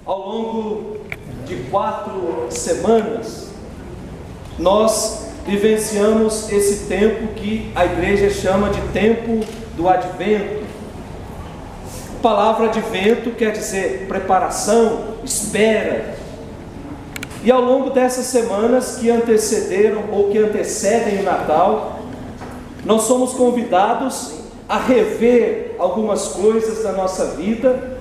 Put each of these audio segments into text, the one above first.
Ao longo de 4 semanas, nós vivenciamos esse tempo que a igreja chama de tempo do Advento. A palavra Advento quer dizer preparação, espera. E ao longo dessas semanas que antecederam ou que antecedem o Natal, nós somos convidados a rever algumas coisas da nossa vida,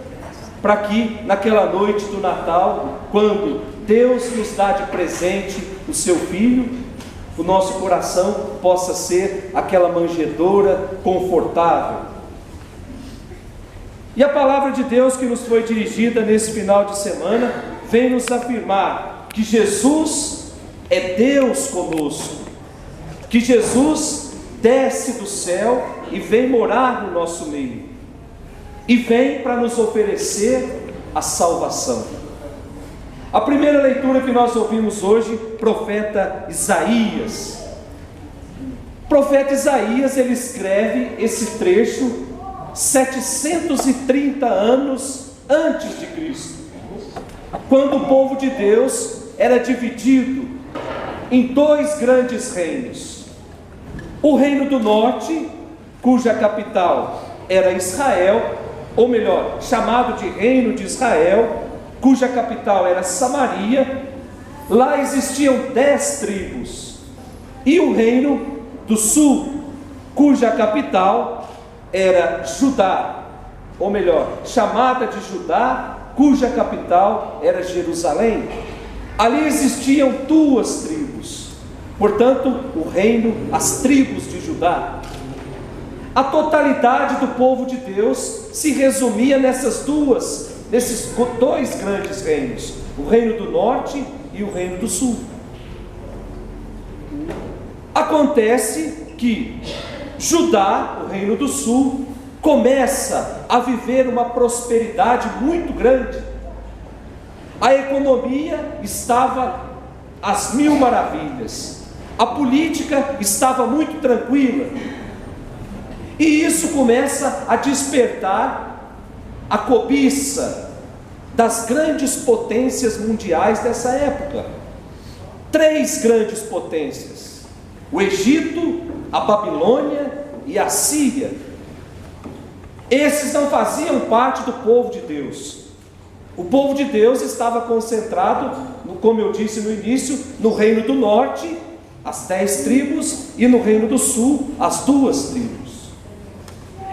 para que naquela noite do Natal, quando Deus nos dá de presente o seu Filho, o nosso coração possa ser aquela manjedoura confortável. E a palavra de Deus que nos foi dirigida nesse final de semana vem nos afirmar que Jesus é Deus conosco, que Jesus desce do céu e vem morar no nosso meio, e vem para nos oferecer a salvação. A primeira leitura que nós ouvimos hoje, profeta Isaías. O profeta Isaías, ele escreve esse trecho 730 anos antes de Cristo, quando o povo de Deus era dividido em 2 grandes reinos. O reino do norte, cuja capital era Israel, ou melhor, chamado de reino de Israel, cuja capital era Samaria. Lá existiam 10 tribos. E o reino do sul, cuja capital era Judá, ou melhor, chamada de Judá, cuja capital era Jerusalém. Ali existiam 2 tribos, portanto, o reino, as tribos de Judá. A totalidade do povo de Deus se resumia nesses 2 grandes reinos, o reino do norte e o reino do sul. Acontece que Judá, o reino do sul, começa a viver uma prosperidade muito grande. A economia estava às 1000 maravilhas, a política estava muito tranquila, e isso começa a despertar a cobiça das grandes potências mundiais dessa época. 3 grandes potências: o Egito, a Babilônia e a Síria. Esses não faziam parte do povo de Deus. O povo de Deus estava concentrado, como eu disse no início, no reino do norte, as 10 tribos, e no reino do sul, as 2 tribos.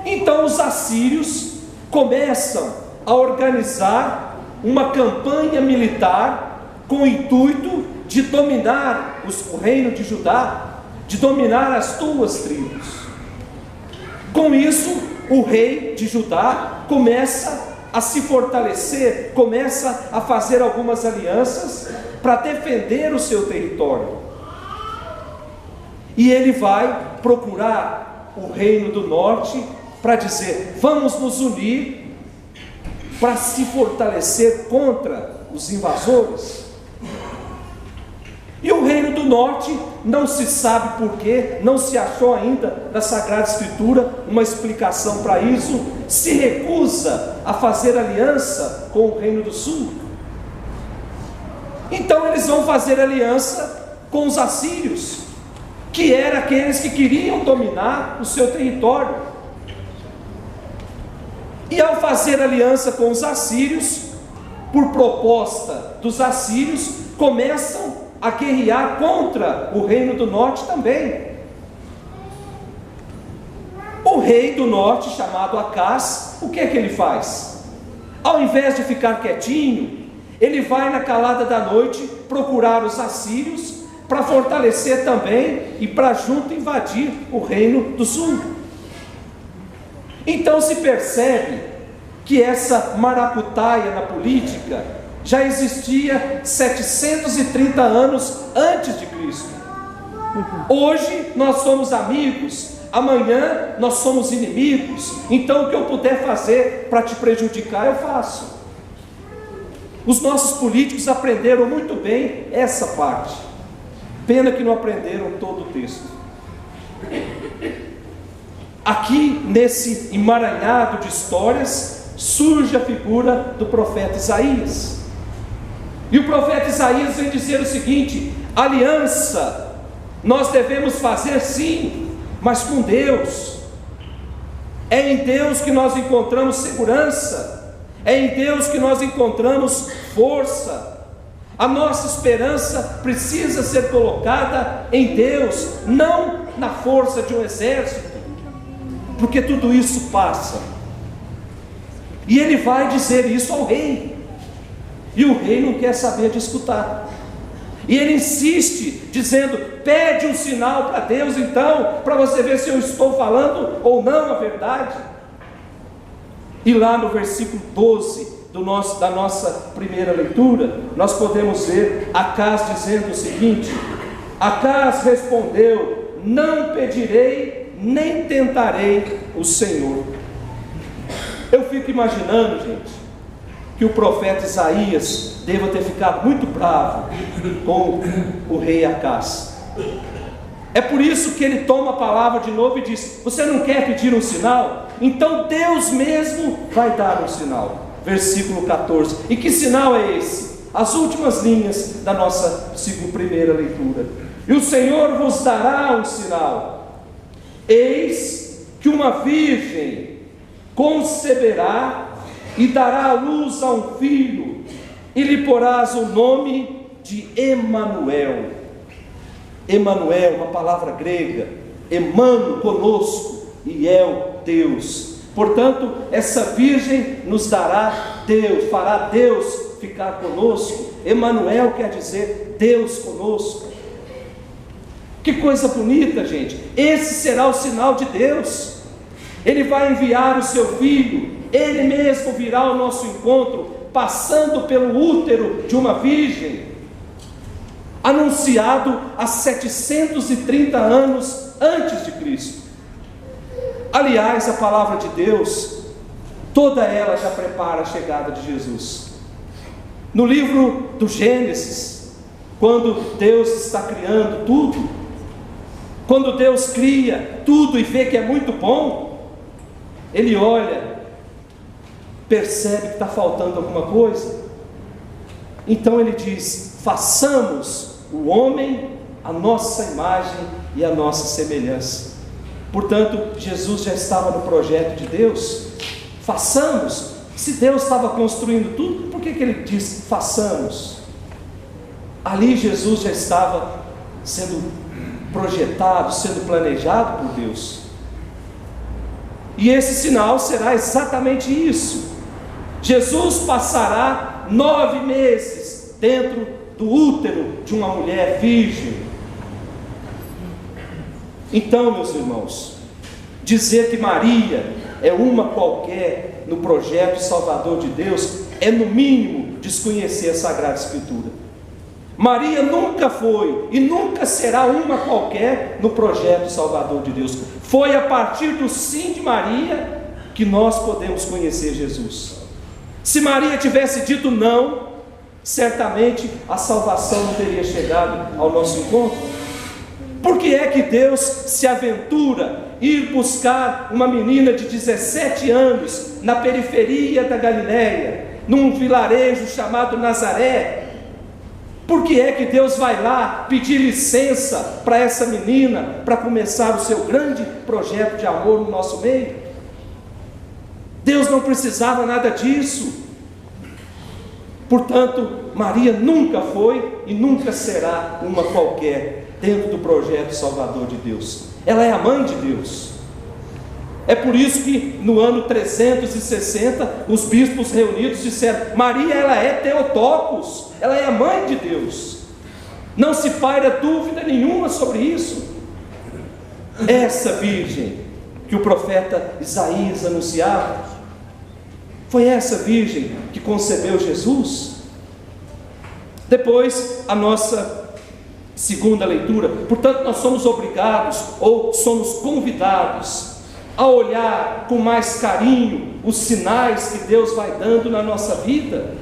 Então os assírios começam a organizar uma campanha militar com o intuito de dominar o reino de Judá, de dominar as 2 tribos. Com isso, o rei de Judá começa a se fortalecer, começa a fazer algumas alianças para defender o seu território. E ele vai procurar o reino do norte para dizer: vamos nos unir para se fortalecer contra os invasores. E o reino do norte, não se sabe porquê, não se achou ainda na Sagrada Escritura uma explicação para isso, se recusa a fazer aliança com o reino do sul. Então eles vão fazer aliança com os assírios, que eram aqueles que queriam dominar o seu território. E ao fazer aliança com os assírios, por proposta dos assírios, começam a guerrear contra o reino do norte também. O rei do norte, chamado Acás, o que é que ele faz? Ao invés de ficar quietinho, ele vai na calada da noite procurar os assírios para fortalecer também e para junto invadir o reino do sul. Então se percebe que essa maracutaia na política já existia 730 anos antes de Cristo. Hoje nós somos amigos, amanhã nós somos inimigos. Então o que eu puder fazer para te prejudicar, eu faço. Os nossos políticos aprenderam muito bem essa parte. Pena que não aprenderam todo o texto. Aqui nesse emaranhado de histórias, surge a figura do profeta Isaías. E o profeta Isaías vem dizer o seguinte: aliança nós devemos fazer sim, mas com Deus. É em Deus que nós encontramos segurança, é em Deus que nós encontramos força. A nossa esperança precisa ser colocada em Deus, não na força de um exército, porque tudo isso passa. E ele vai dizer isso ao rei, e o rei não quer saber de escutar. E ele insiste, dizendo: pede um sinal para Deus então, para você ver se eu estou falando ou não a verdade. E lá no versículo 12 da nossa primeira leitura, nós podemos ver Acaz dizendo o seguinte: Acaz respondeu: não pedirei, nem tentarei o Senhor. Eu fico imaginando, gente, que o profeta Isaías deva ter ficado muito bravo com o rei Acaz. É por isso que ele toma a palavra de novo e diz: você não quer pedir um sinal? Então Deus mesmo vai dar um sinal. Versículo 14. E que sinal é esse? As últimas linhas da nossa primeira leitura. E o Senhor vos dará um sinal: eis que uma virgem conceberá e dará à luz a um filho, e lhe porás o nome de Emanuel. Emanuel, uma palavra grega, Emano, conosco, e El, Deus. Portanto, essa virgem nos dará Deus, fará Deus ficar conosco. Emanuel quer dizer Deus conosco. Que coisa bonita, gente. Esse será o sinal de Deus. Ele vai enviar o seu filho, ele mesmo virá ao nosso encontro, passando pelo útero de uma virgem, anunciado há 730 anos antes de Cristo. Aliás, a palavra de Deus, toda ela já prepara a chegada de Jesus. No livro do Gênesis, quando Deus está criando tudo, quando Deus cria tudo e vê que é muito bom, Ele olha, percebe que está faltando alguma coisa, então Ele diz: façamos o homem a nossa imagem e a nossa semelhança. Portanto, Jesus já estava no projeto de Deus. Façamos. Se Deus estava construindo tudo, por que Ele diz façamos? Ali Jesus já estava sendo projetado, sendo planejado por Deus. E esse sinal será exatamente isso. Jesus passará 9 meses dentro do útero de uma mulher virgem. Então, meus irmãos, dizer que Maria é uma qualquer no projeto salvador de Deus é, no mínimo, desconhecer a Sagrada Escritura. Maria nunca foi e nunca será uma qualquer no projeto salvador de Deus. Foi a partir do sim de Maria que nós podemos conhecer Jesus. Se Maria tivesse dito não, certamente a salvação não teria chegado ao nosso encontro. Por que é que Deus se aventura ir buscar uma menina de 17 anos na periferia da Galileia, num vilarejo chamado Nazaré? Por que é que Deus vai lá pedir licença para essa menina para começar o seu grande projeto de amor no nosso meio? Deus não precisava nada disso. Portanto, Maria nunca foi e nunca será uma qualquer dentro do projeto salvador de Deus. Ela é a mãe de Deus. É por isso que no ano 360 os bispos reunidos disseram: Maria, ela é Theotokos, ela é a mãe de Deus. Não se paira dúvida nenhuma sobre isso. Essa virgem que o profeta Isaías anunciava, foi essa virgem que concebeu Jesus. Depois, a nossa segunda leitura. Portanto, nós somos obrigados ou somos convidados a olhar com mais carinho os sinais que Deus vai dando na nossa vida.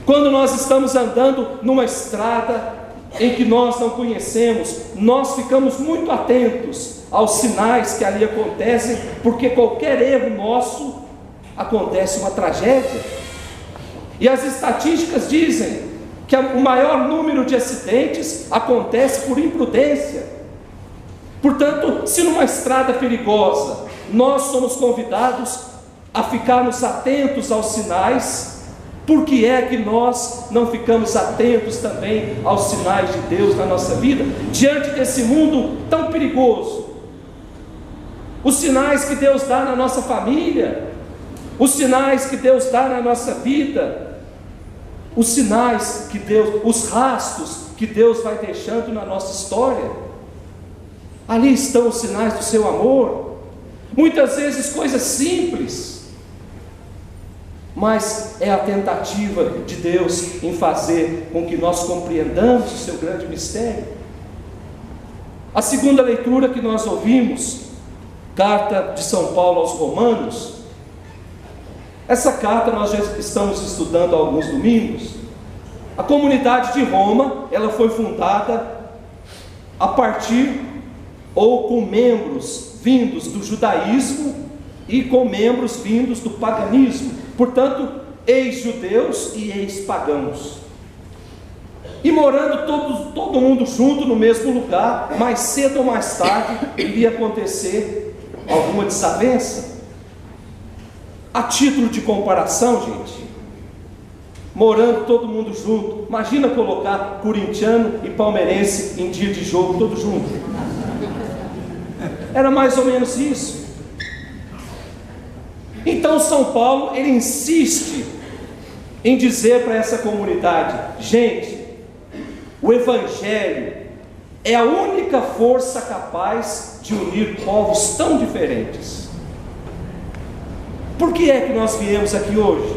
Quando nós estamos andando numa estrada em que nós não conhecemos, nós ficamos muito atentos aos sinais que ali acontecem, porque qualquer erro nosso acontece uma tragédia. E as estatísticas dizem que o maior número de acidentes acontece por imprudência. Portanto, se numa estrada perigosa nós somos convidados a ficarmos atentos aos sinais, por que é que nós não ficamos atentos também aos sinais de Deus na nossa vida, diante desse mundo tão perigoso? Os sinais que Deus dá na nossa família, os sinais que Deus dá na nossa vida, os sinais que Deus, os rastros que Deus vai deixando na nossa história, ali estão os sinais do seu amor. Muitas vezes coisas simples, mas é a tentativa de Deus em fazer com que nós compreendamos o seu grande mistério. A segunda leitura que nós ouvimos, carta de São Paulo aos Romanos, essa carta nós já estamos estudando há alguns domingos. A comunidade de Roma, ela foi fundada a partir ou com membros vindos do judaísmo e com membros vindos do paganismo. Portanto, ex-judeus e ex-pagãos. E morando todo mundo junto no mesmo lugar, mais cedo ou mais tarde iria acontecer alguma desavença. A título de comparação, gente, morando todo mundo junto, imagina colocar corintiano e palmeirense em dia de jogo, todo junto. Era mais ou menos isso. Então São Paulo, ele insiste em dizer para essa comunidade: gente, o Evangelho é a única força capaz de unir povos tão diferentes. Por que é que nós viemos aqui hoje?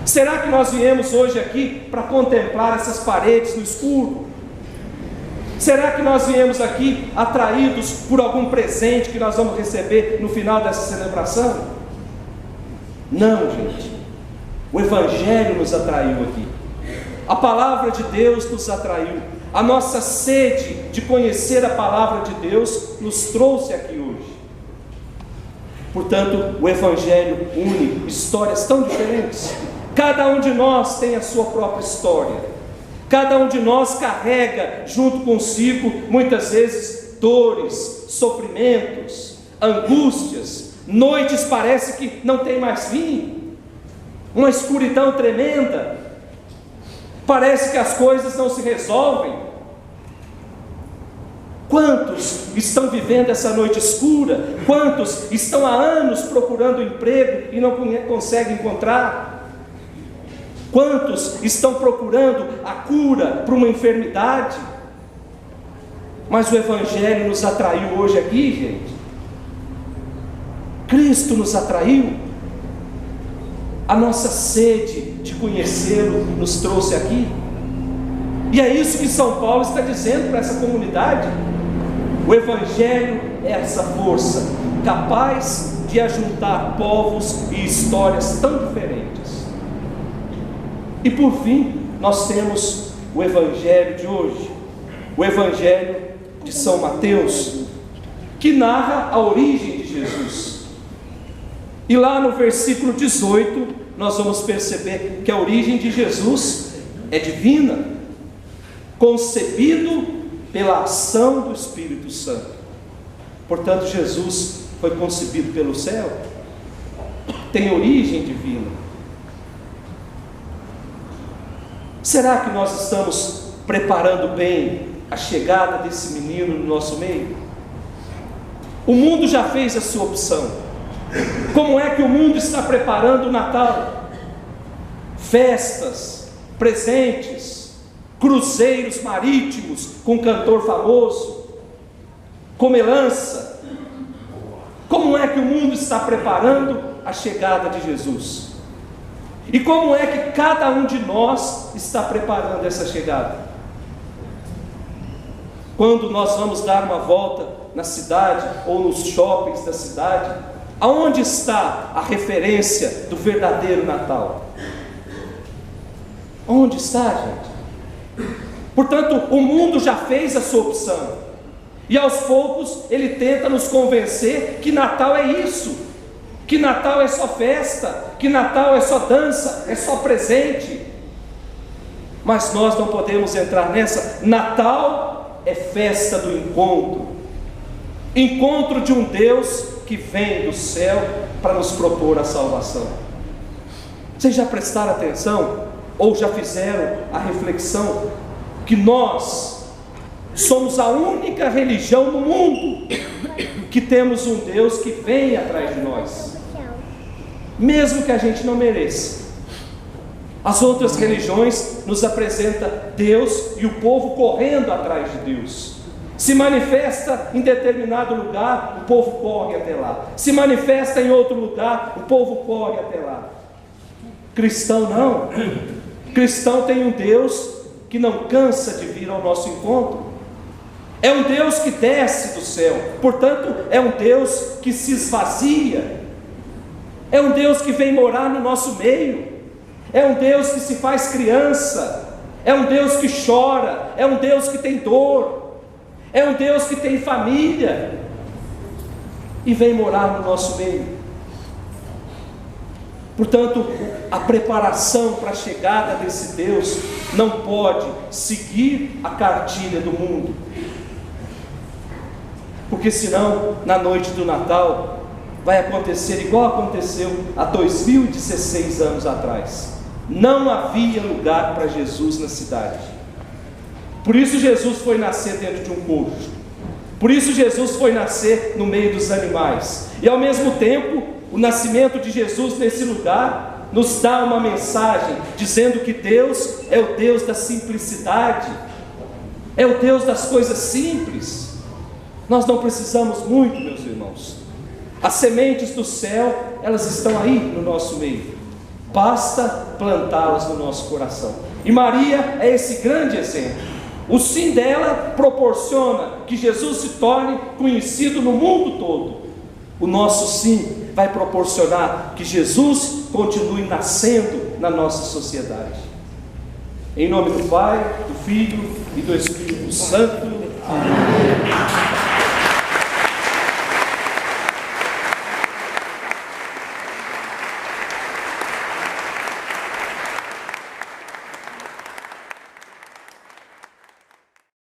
Será que nós viemos hoje aqui para contemplar essas paredes no escuro? Será que nós viemos aqui atraídos por algum presente que nós vamos receber no final dessa celebração? Não, gente. O Evangelho nos atraiu aqui. A palavra de Deus nos atraiu. A nossa sede de conhecer a palavra de Deus nos trouxe aqui hoje. Portanto, o Evangelho une histórias tão diferentes. Cada um de nós tem a sua própria história. Cada um de nós carrega junto consigo, muitas vezes, dores, sofrimentos, angústias. Noites parece que não tem mais fim, uma escuridão tremenda, parece que as coisas não se resolvem. Quantos estão vivendo essa noite escura? Quantos estão há anos procurando emprego e não conseguem encontrar? Quantos estão procurando a cura para uma enfermidade? Mas o Evangelho nos atraiu hoje aqui, gente. Cristo nos atraiu, a nossa sede de conhecê-lo nos trouxe aqui, e é isso que São Paulo está dizendo para essa comunidade. O Evangelho é essa força capaz de ajuntar povos e histórias tão diferentes. E por fim, nós temos o Evangelho de hoje, o Evangelho de São Mateus, que narra a origem de Jesus. E lá no versículo 18, nós vamos perceber que a origem de Jesus é divina, concebido pela ação do Espírito Santo. Portanto, Jesus foi concebido pelo céu, tem origem divina. Será que nós estamos preparando bem a chegada desse menino no nosso meio? O mundo já fez a sua opção. Como é que o mundo está preparando o Natal? Festas, presentes, cruzeiros marítimos com cantor famoso, comelança. Como é que o mundo está preparando a chegada de Jesus? E como é que cada um de nós está preparando essa chegada? Quando nós vamos dar uma volta na cidade ou nos shoppings da cidade, aonde está a referência do verdadeiro Natal? Onde está, gente? Portanto, o mundo já fez a sua opção, e aos poucos ele tenta nos convencer que Natal é isso, que Natal é só festa, que Natal é só dança, é só presente. Mas nós não podemos entrar nessa. Natal é festa do encontro, encontro de um Deus que vem do céu para nos propor a salvação. Vocês já prestaram atenção, ou já fizeram a reflexão, que nós somos a única religião no mundo que temos um Deus que vem atrás de nós, mesmo que a gente não mereça. As outras religiões nos apresentam Deus e o povo correndo atrás de Deus. Se manifesta em determinado lugar, o povo corre até lá. Se manifesta em outro lugar, o povo corre até lá. Cristão não. Cristão tem um Deus que não cansa de vir ao nosso encontro. É um Deus que desce do céu, portanto, é um Deus que se esvazia. É um Deus que vem morar no nosso meio. É um Deus que se faz criança. É um Deus que chora. É um Deus que tem dor. É um Deus que tem família e vem morar no nosso meio. Portanto, a preparação para a chegada desse Deus não pode seguir a cartilha do mundo, porque senão, na noite do Natal, vai acontecer igual aconteceu há 2016 anos atrás. Não havia lugar para Jesus na cidade. Por isso Jesus foi nascer dentro de um coxo. Por isso Jesus foi nascer no meio dos animais. E ao mesmo tempo, o nascimento de Jesus nesse lugar nos dá uma mensagem dizendo que Deus é o Deus da simplicidade, é o Deus das coisas simples. Nós não precisamos muito, meus irmãos. As sementes do céu, elas estão aí no nosso meio. Basta plantá-las no nosso coração. E Maria é esse grande exemplo. O sim dela proporciona que Jesus se torne conhecido no mundo todo. O nosso sim vai proporcionar que Jesus continue nascendo na nossa sociedade. Em nome do Pai, do Filho e do Espírito Santo. Amém.